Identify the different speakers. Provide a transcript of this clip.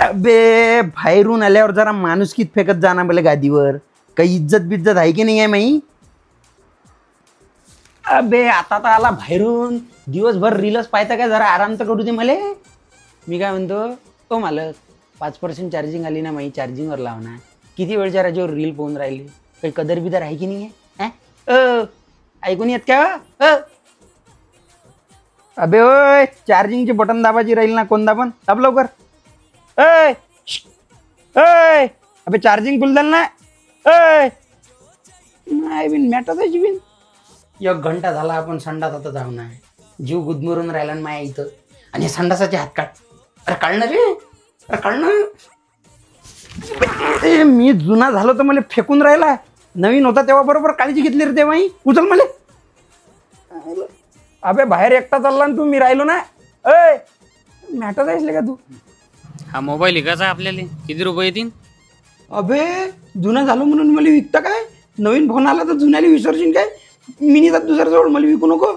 Speaker 1: अबे बाहेरून आल्यावर जरा माणुसकीत फेकत जाणार मला गादीवर. काही इज्जत बिज्जत आहे की नाही आहे माई. अबे आता तर आला बाहेरून, दिवसभर रीलच पाहता काय, जरा आराम तर करू दे मला. मी काय म्हणतो, तो मालक 5% चार्जिंग आली ना माई, चार्जिंगवर लावणार. किती वेळच्या राजावर रील पाहून राहिले, काही कदर बिदर आहे की नाही आहे. ऐकून येत का. अबे ओय, चार्जिंगचे बटन दाबाची राहील ना, कोण दाबन, दाब लवकर. अबे चार्जिंग फुल झालं ना. नाही बिन मॅटाची बिन 1 घंटा झाला आपण संडास आता जाऊ ना. जीव गुदमरून राहिला ना माया इथं. आणि संडासाचे हात काढ. अरे काढणार रे, अरे काढणार. मी जुना झालो तर मला फेकून राहिला. नवीन होता तेव्हा बरोबर काळजी घेतली रे तेव्हा. उचल मला. अबे बाहेर एकटा चालला ना तू, मी राहिलो ना. मॅटर जायसले का तू.
Speaker 2: हा मोबाईल विकायचा आपल्याला, किती रुपये येतील.
Speaker 1: अबे जुना झालो म्हणून मला विकता काय. नवीन फोन आला तर जुन्याला विसरशील काय. मिनी जात दुसऱ्या जवळ, मला विकू नको.